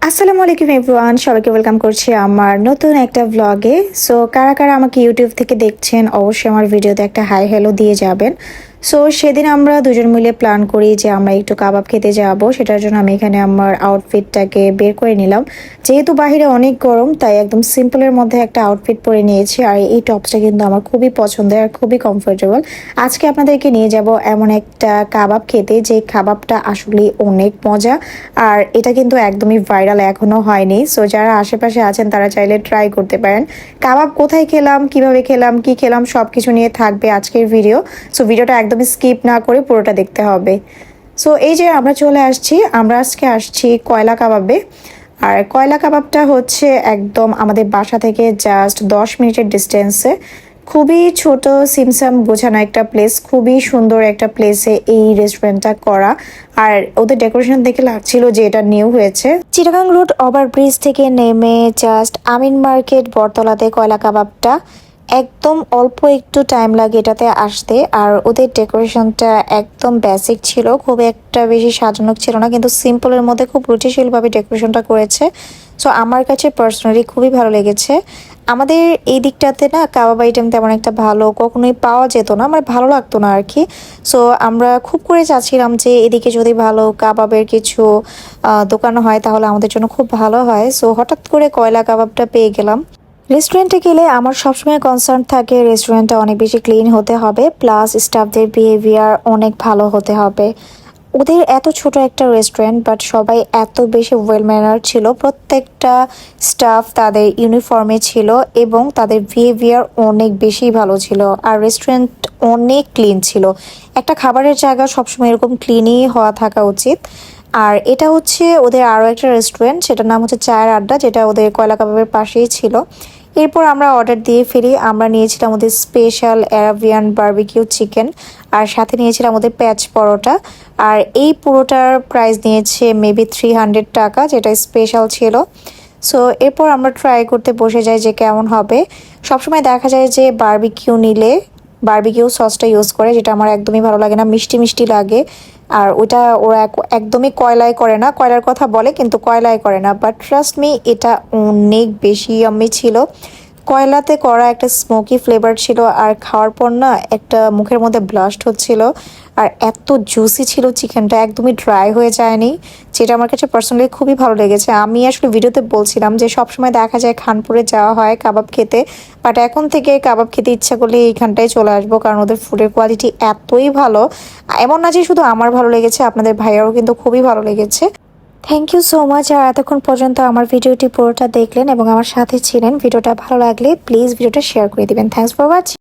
আসসালামু আলাইকুম এভরিওয়ান, সবাইকে ওয়েলকাম করছি আমার নতুন একটা ব্লগে। সো কারা কারা আমাকে ইউটিউব থেকে দেখছেন অবশ্যই আমার ভিডিওতে একটা হাই হ্যালো দিয়ে যাবেন। সো সেদিন আমরা দুজন মিলে প্ল্যান করি যে আমরা একটু কাবাব খেতে যাব। সেটার জন্য আমি এখানে আমার আউটফিটটাকে বের করে নিলাম। যেহেতু বাইরে অনেক গরম, তাই একদম সিম্পলের মধ্যে একটা আউটফিট পরে নিয়েছি। আর এই টপসটা কিন্তু আমার খুবই পছন্দের আর খুবই কমফোর্টেবল। আজকে আপনাদেরকে নিয়ে যাব এমন একটা কাবাব খেতে, যে কাবাবটা আসলে অনেক মজা। আর এটা কিন্তু একদমই ভাইরাল এখনো হয়নি। সো যারা আশেপাশে আছেন তারা চাইলে ট্রাই করতে পারেন। কাবাব কোথায় খেলাম, কিভাবে খেলাম, কি খেলাম, সবকিছু নিয়ে থাকবে আজকের ভিডিও। সো ভিডিওটা একদমই স্কিপ না করে পুরোটা দেখতে হবে। সো এই যে আমরা চলে আসছি, আমরা আজকে আসছি কয়লা কাবাবে। আর কয়লা কাবাবটা হচ্ছে একদম আমাদের বাসা থেকে জাস্ট 10 মিনিটের ডিস্টেন্সে। খুবই ছোট সিমসাম গোছানো একটা প্লেস, খুবই সুন্দর একটা প্লেসে এই রেস্টুরেন্টটা করা। আর ওদের ডেকোরেশন দেখে লাগছিল যে এটা নিউ হয়েছে। চিটাগাং রোড ওভারব্রিজ থেকে নেমে জাস্ট আমিন মার্কেট বটতলাতে কয়লা কাবাবটা। একদম অল্প একটু টাইম লাগে এটাতে আসতে। আর ওদের ডেকোরেশনটা একদম বেসিক ছিল, খুব একটা বেশি সাজানো ছিল না, কিন্তু সিম্পলের মধ্যে খুব রুচিশীলভাবে ডেকোরেশনটা করেছে। সো আমার কাছে পার্সোনালি খুবই ভালো লেগেছে। আমাদের এই দিকটাতে না কাবাব আইটেম তেমন একটা ভালো কখনোই পাওয়া যেত না, আমার ভালো লাগতো না আর কি। সো আমরা খুব করে চাচ্ছিলাম যে এদিকে যদি ভালো কাবাবের কিছু দোকান হয় তাহলে আমাদের জন্য খুব ভালো হয়। সো হঠাৎ করে কয়লা কাবাবটা পেয়ে গেলাম। রেস্টুরেন্টে গেলে আমার সবসময় কনসার্ন থাকে রেস্টুরেন্টটা অনেক বেশি ক্লিন হতে হবে, প্লাস স্টাফদের বিহেভিয়ার অনেক ভালো হতে হবে। ওদের এত ছোট একটা রেস্টুরেন্ট, বাট সবাই এত বেশি ওয়েল ম্যানার ছিল। প্রত্যেকটা স্টাফ তাদের ইউনিফর্মে ছিল এবং তাদের বিহেভিয়ার অনেক বেশি ভালো ছিল। আর রেস্টুরেন্ট অনেক ক্লিন ছিল। একটা খাবারের জায়গা সবসময় এরকম ক্লিনই হওয়া থাকা উচিত। আর এটা হচ্ছে ওদের আরও একটা রেস্টুরেন্ট, সেটার নাম হচ্ছে চায়ের আড্ডা, যেটা ওদের কয়লা কাবাবের পাশেই ছিল। এরপর আমরা অর্ডার দিয়ে ফেলি। আমরা নিয়েছিলাম ওদের স্পেশাল অ্যারাবিয়ান বারবিকিউ চিকেন, আর সাথে নিয়েছিলাম ওদের প্যাচ পরোটা। আর এই পুরোটার প্রাইস নিয়েছে মেবি 300 টাকা, যেটা স্পেশাল ছিল। সো এরপর আমরা ট্রাই করতে বসে যাই যে কেমন হবে। সবসময় দেখা যায় যে বারবিকিউ নিলে বারবিকিউ সসটা ইউজ করে, যেটা আমার একদমই ভালো লাগে না, মিষ্টি মিষ্টি লাগে। আর ওটা ওরা একদমই কয়লায় করে না, কয়লার কথা বলে কিন্তু কয়লায় করে না। বাট ট্রাস্ট মি, এটা অনেক বেশি ইয়াম্মি ছিল। কয়লাতে করা একটা স্মোকি ফ্লেভার ছিল, আর খাওয়ার পর না একটা মুখের মধ্যে ব্লাস্ট হচ্ছিল। আর এত জুসি ছিল চিকেনটা, একদমই ড্রাই হয়ে যায়নি, যেটা আমার কাছে পার্সোনালি খুবই ভালো লেগেছে। আমি আসলে ভিডিওতে বলছিলাম যে সবসময় দেখা যায় খানপুরে যাওয়া হয় কাবাব খেতে, বাট এখন থেকে কাবাব খেতে ইচ্ছা করলে এইখানটায় চলে আসবো, কারণ ওদের ফুডের কোয়ালিটি এতই ভালো। এমন না যে শুধু আমার ভালো লেগেছে, আপনাদের ভাইয়ারও কিন্তু খুবই ভালো লেগেছে। Thank you so much. আর এতক্ষণ পর্যন্ত আমার ভিডিওটি পুরোটা দেখলেন এবং আমার সাথে ছিলেন। ভিডিওটা ভালো লাগলে প্লিজ ভিডিওটা শেয়ার করে দিবেন। Thanks for watching.